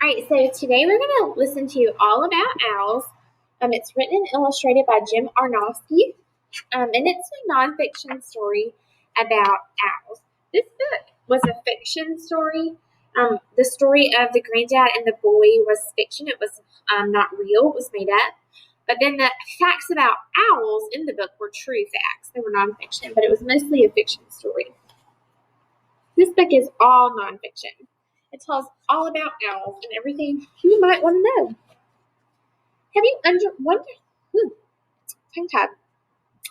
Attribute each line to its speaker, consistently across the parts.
Speaker 1: All right, so today we're going to listen to All About Owls. It's written and illustrated by Jim Arnowski, and it's a nonfiction story about owls. This book was a fiction story. The story of the granddad and the boy was fiction. It was not real. It was made up. But then the facts about owls in the book were true facts. They were nonfiction, but it was mostly a fiction story. This book is all nonfiction. It tells all about owls and everything you might want to know. Have you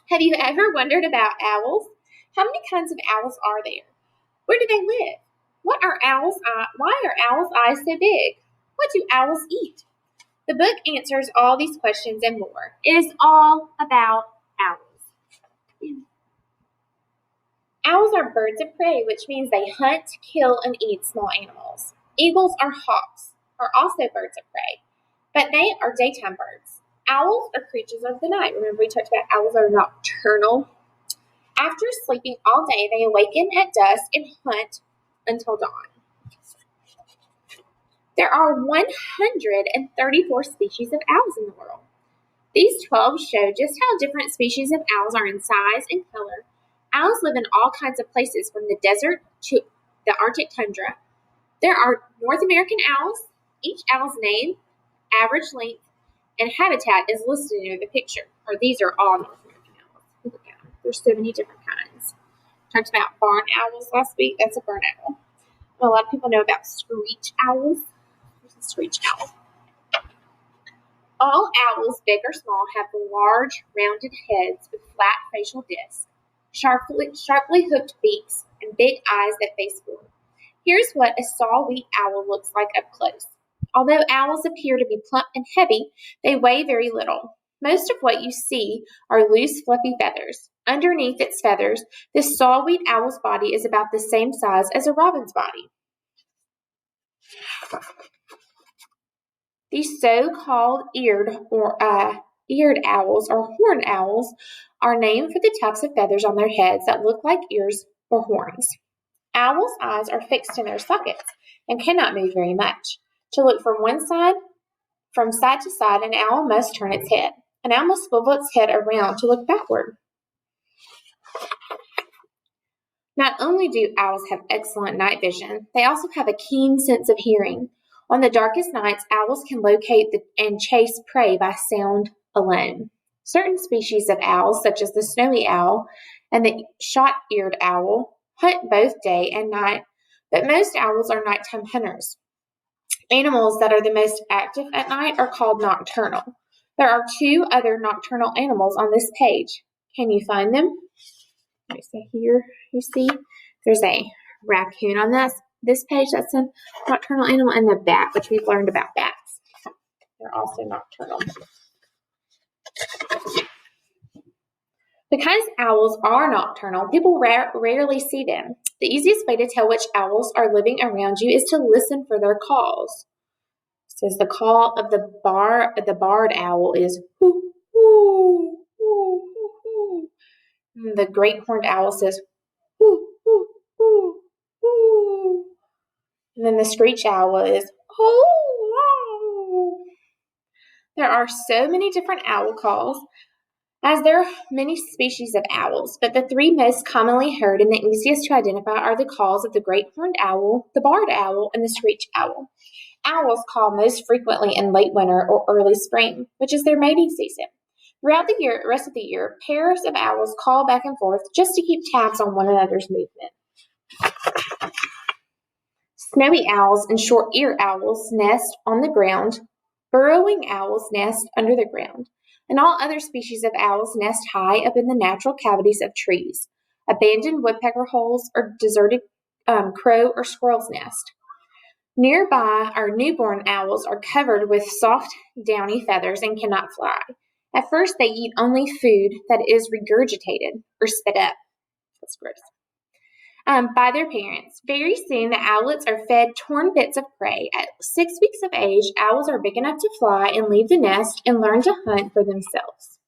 Speaker 1: Have you ever wondered about owls? How many kinds of owls are there? Where do they live? Why are owls' eyes so big? What do owls eat? The book answers all these questions and more. It is all about owls. Owls are birds of prey, which means they hunt, kill, and eat small animals. Eagles or hawks are also birds of prey, but they are daytime birds. Owls are creatures of the night. Remember, we talked about owls are nocturnal. After sleeping all day, they awaken at dusk and hunt until dawn. There are 134 species of owls in the world. These 12 show just how different species of owls are in size and color. Owls live in all kinds of places, from the desert to the Arctic tundra. There are North American owls. Each owl's name, average length, and habitat is listed near the picture. Or these are all North American owls. Look at them. There's so many different kinds. Talked about barn owls last week. That's a barn owl. A lot of people know about screech owls. There's a screech owl. All owls, big or small, have large, rounded heads with flat facial discs, sharply hooked beaks, and big eyes that face forward. Here's what a saw-whet owl looks like up close. Although owls appear to be plump and heavy, they weigh very little. Most of what you see are loose, fluffy feathers. Underneath its feathers, this saw-whet owl's body is about the same size as a robin's body. These so-called eared owls or horned owls are named for the types of feathers on their heads that look like ears or horns. Owls' eyes are fixed in their sockets and cannot move very much. To look from side to side, an owl must turn its head. An owl must swivel its head around to look backward. Not only do owls have excellent night vision, they also have a keen sense of hearing. On the darkest nights, owls can locate and chase prey by sound alone. Certain species of owls, such as the snowy owl and the short-eared owl, hunt both day and night, but most owls are nighttime hunters. Animals that are the most active at night are called nocturnal. There are 2 other nocturnal animals on this page. Can you find them? Let me see here. You see, there's a raccoon on this page. That's a nocturnal animal, and the bat, which we've learned about bats. They're also nocturnal. Because owls are nocturnal, people rarely see them. The easiest way to tell which owls are living around you is to listen for their calls. It says the call of the barred owl is hoo, hoo, hoo, hoo, hoo. And the great horned owl says hoo, hoo, hoo, hoo. And then the screech owl is oh, wow. There are so many different owl calls, as there are many species of owls, but the 3 most commonly heard and the easiest to identify are the calls of the great horned owl, the barred owl, and the screech owl. Owls call most frequently in late winter or early spring, which is their mating season. Throughout the rest of the year, pairs of owls call back and forth just to keep tabs on one another's movement. Snowy owls and short-eared owls nest on the ground. Burrowing owls nest under the ground. And all other species of owls nest high up in the natural cavities of trees. Abandoned woodpecker holes or deserted crow or squirrel's nest. Nearby, our newborn owls are covered with soft, downy feathers and cannot fly. At first, they eat only food that is regurgitated or spit up. That's gross. By their parents. Very soon, the owlets are fed torn bits of prey. At 6 weeks of age, owls are big enough to fly and leave the nest and learn to hunt for themselves.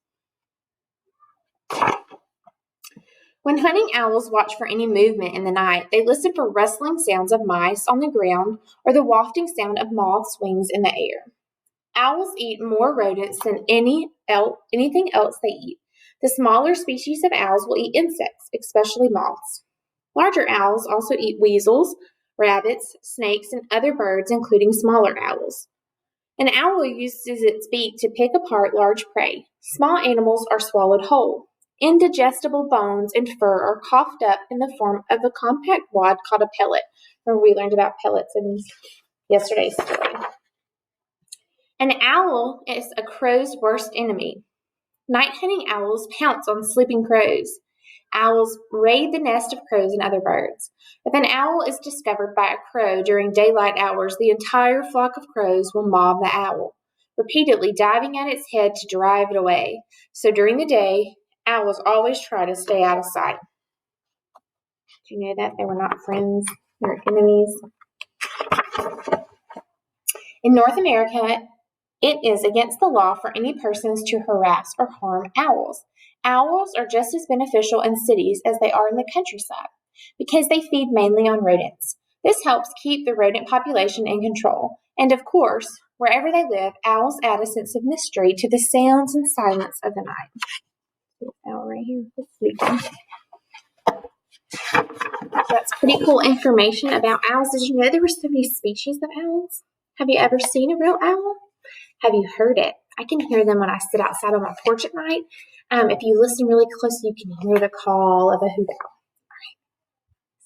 Speaker 1: When hunting owls watch for any movement in the night, they listen for rustling sounds of mice on the ground or the wafting sound of moths' wings in the air. Owls eat more rodents than anything else they eat. The smaller species of owls will eat insects, especially moths. Larger owls also eat weasels, rabbits, snakes, and other birds, including smaller owls. An owl uses its beak to pick apart large prey. Small animals are swallowed whole. Indigestible bones and fur are coughed up in the form of a compact wad called a pellet. Remember we learned about pellets in yesterday's story. An owl is a crow's worst enemy. Night hunting owls pounce on sleeping crows. Owls raid the nest of crows and other birds. If an owl is discovered by a crow during daylight hours, the entire flock of crows will mob the owl, repeatedly diving at its head to drive it away. So during the day, owls always try to stay out of sight. Do you know that they were not friends, they were enemies? In North America, it is against the law for any persons to harass or harm owls. Owls are just as beneficial in cities as they are in the countryside because they feed mainly on rodents. This helps keep the rodent population in control. And of course, wherever they live, owls add a sense of mystery to the sounds and silence of the night. This owl right here is sleeping. That's pretty cool information about owls. Did you know there were so many species of owls? Have you ever seen a real owl? Have you heard it? I can hear them when I sit outside on my porch at night. If you listen really close, you can hear the call of a hoot owl.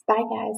Speaker 1: All right. Bye, guys.